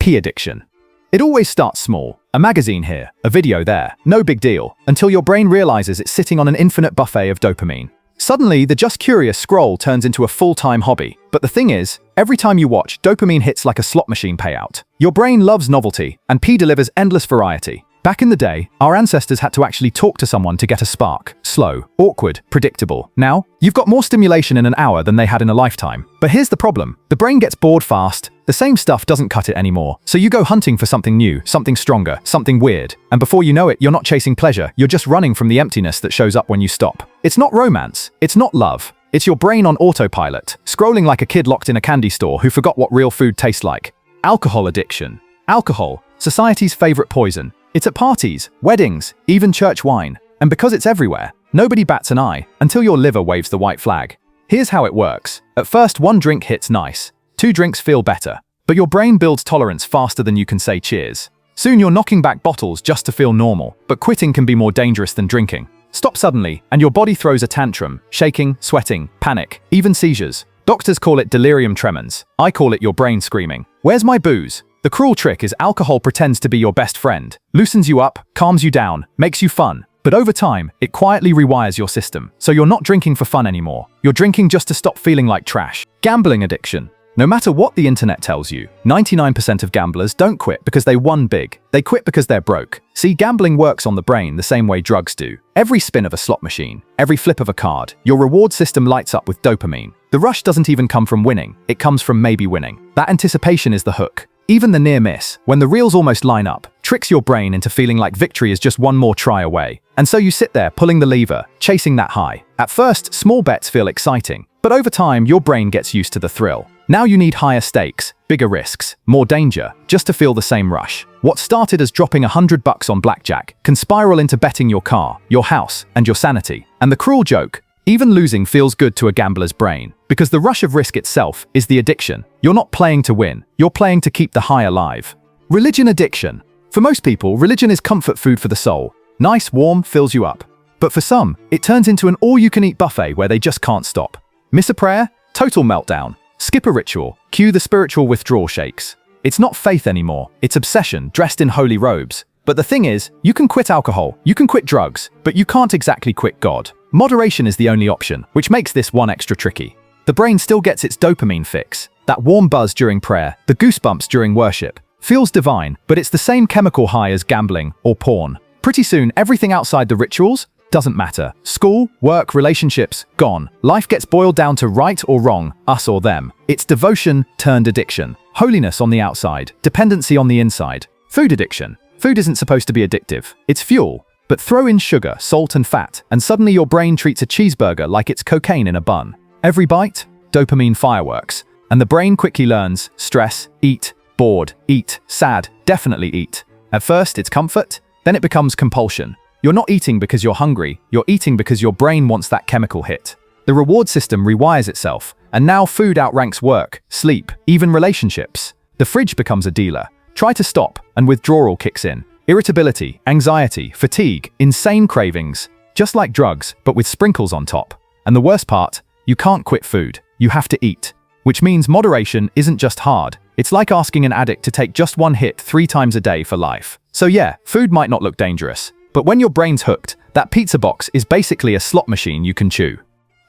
Pee addiction. It always starts small. A magazine here, a video there, no big deal, until your brain realizes it's sitting on an infinite buffet of dopamine. Suddenly, the just curious scroll turns into a full-time hobby. But the thing is, every time you watch, dopamine hits like a slot machine payout. Your brain loves novelty, and pee delivers endless variety. Back in the day, our ancestors had to actually talk to someone to get a spark. Slow, awkward, predictable. Now, you've got more stimulation in an hour than they had in a lifetime. But here's the problem. The brain gets bored fast. The same stuff doesn't cut it anymore. So you go hunting for something new, something stronger, something weird. And before you know it, you're not chasing pleasure. You're just running from the emptiness that shows up when you stop. It's not romance. It's not love. It's your brain on autopilot, scrolling like a kid locked in a candy store who forgot what real food tastes like. Alcohol addiction. Alcohol, society's favorite poison. It's at parties, weddings, even church wine. And because it's everywhere, nobody bats an eye until your liver waves the white flag. Here's how it works. At first, one drink hits nice. 2 drinks feel better. But your brain builds tolerance faster than you can say cheers. Soon you're knocking back bottles just to feel normal. But quitting can be more dangerous than drinking. Stop suddenly, and your body throws a tantrum. Shaking, sweating, panic, even seizures. Doctors call it delirium tremens. I call it your brain screaming. Where's my booze? The cruel trick is alcohol pretends to be your best friend, loosens you up, calms you down, makes you fun. But over time, it quietly rewires your system. So you're not drinking for fun anymore. You're drinking just to stop feeling like trash. Gambling addiction. No matter what the internet tells you, 99% of gamblers don't quit because they won big. They quit because they're broke. See, gambling works on the brain the same way drugs do. Every spin of a slot machine, every flip of a card, your reward system lights up with dopamine. The rush doesn't even come from winning. It comes from maybe winning. That anticipation is the hook. Even the near miss, when the reels almost line up, tricks your brain into feeling like victory is just one more try away. And so you sit there pulling the lever, chasing that high. At first, small bets feel exciting, but over time, your brain gets used to the thrill. Now you need higher stakes, bigger risks, more danger, just to feel the same rush. What started as dropping $100 on blackjack can spiral into betting your car, your house, and your sanity. And the cruel joke, even losing feels good to a gambler's brain, because the rush of risk itself is the addiction. You're not playing to win, you're playing to keep the high alive. Religion addiction. For most people, religion is comfort food for the soul. Nice, warm, fills you up. But for some, it turns into an all-you-can-eat buffet where they just can't stop. Miss a prayer? Total meltdown. Skip a ritual? Cue the spiritual withdrawal shakes. It's not faith anymore, it's obsession dressed in holy robes. But the thing is, you can quit alcohol, you can quit drugs, but you can't exactly quit God. Moderation is the only option, which makes this one extra tricky. The brain still gets its dopamine fix. That warm buzz during prayer, the goosebumps during worship. Feels divine, but it's the same chemical high as gambling or porn. Pretty soon, everything outside the rituals doesn't matter. School, work, relationships, gone. Life gets boiled down to right or wrong, us or them. It's devotion turned addiction. Holiness on the outside, dependency on the inside. Food addiction. Food isn't supposed to be addictive. It's fuel. But throw in sugar, salt and fat, and suddenly your brain treats a cheeseburger like it's cocaine in a bun. Every bite, dopamine fireworks. And the brain quickly learns, stress, eat, bored, eat, sad, definitely eat. At first, it's comfort, then it becomes compulsion. You're not eating because you're hungry, you're eating because your brain wants that chemical hit. The reward system rewires itself, and now food outranks work, sleep, even relationships. The fridge becomes a dealer. Try to stop, and withdrawal kicks in. Irritability, anxiety, fatigue, insane cravings. Just like drugs, but with sprinkles on top. And the worst part, you can't quit food. You have to eat. Which means moderation isn't just hard. It's like asking an addict to take just one hit 3 times a day for life. So yeah, food might not look dangerous. But when your brain's hooked, that pizza box is basically a slot machine you can chew.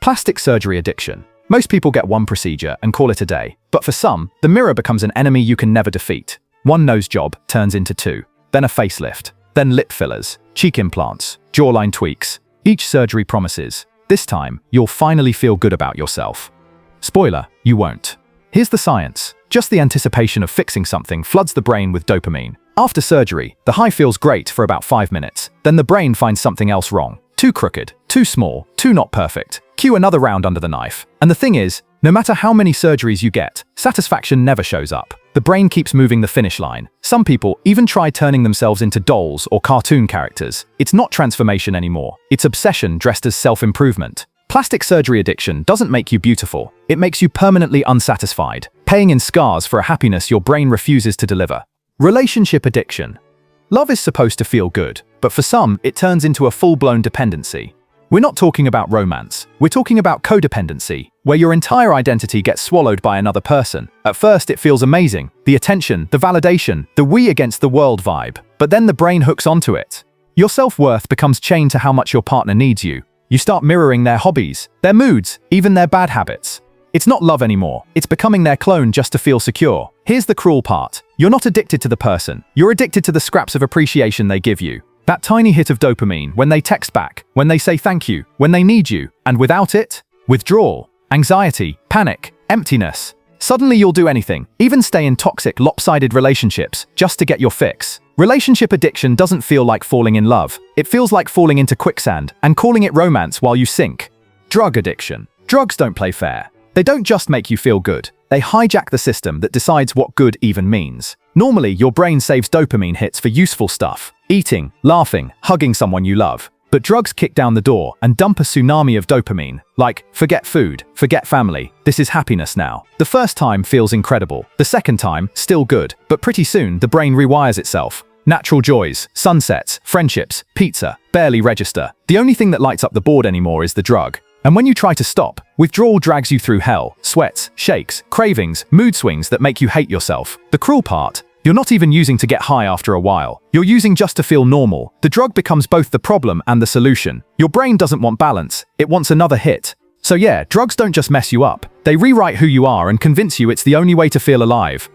Plastic surgery addiction. Most people get one procedure and call it a day. But for some, the mirror becomes an enemy you can never defeat. One nose job turns into 2. Then a facelift. Then lip fillers, cheek implants, jawline tweaks. Each surgery promises, this time, you'll finally feel good about yourself. Spoiler, you won't. Here's the science. Just the anticipation of fixing something floods the brain with dopamine. After surgery, the high feels great for about 5 minutes. Then the brain finds something else wrong. Too crooked, too small, too not perfect. Cue another round under the knife. And the thing is, no matter how many surgeries you get, satisfaction never shows up. The brain keeps moving the finish line. Some people even try turning themselves into dolls or cartoon characters. It's not transformation anymore. It's obsession dressed as self-improvement. Plastic surgery addiction doesn't make you beautiful. It makes you permanently unsatisfied, paying in scars for a happiness your brain refuses to deliver. Relationship addiction. Love is supposed to feel good, but for some, it turns into a full-blown dependency. We're not talking about romance. We're talking about codependency. where your entire identity gets swallowed by another person. At first, it feels amazing. The attention, the validation, the we against the world vibe. But then the brain hooks onto it. Your self-worth becomes chained to how much your partner needs you. You start mirroring their hobbies, their moods, even their bad habits. It's not love anymore. It's becoming their clone just to feel secure. Here's the cruel part. You're not addicted to the person. You're addicted to the scraps of appreciation they give you. That tiny hit of dopamine when they text back, when they say thank you, when they need you. And without it, withdrawal, anxiety, panic, emptiness. Suddenly you'll do anything, even stay in toxic, lopsided relationships, just to get your fix. Relationship addiction doesn't feel like falling in love. It feels like falling into quicksand and calling it romance while you sink. Drug addiction. Drugs don't play fair. They don't just make you feel good. They hijack the system that decides what good even means. Normally, your brain saves dopamine hits for useful stuff. Eating, laughing, hugging someone you love. But drugs kick down the door and dump a tsunami of dopamine. Like, forget food, forget family. This is happiness now. The first time feels incredible. The second time, still good. But pretty soon, the brain rewires itself. Natural joys, sunsets, friendships, pizza, barely register. The only thing that lights up the board anymore is the drug. And when you try to stop, withdrawal drags you through hell, sweats, shakes, cravings, mood swings that make you hate yourself. The cruel part, you're not even using to get high after a while. You're using just to feel normal. The drug becomes both the problem and the solution. Your brain doesn't want balance, it wants another hit. So yeah, drugs don't just mess you up. They rewrite who you are and convince you it's the only way to feel alive.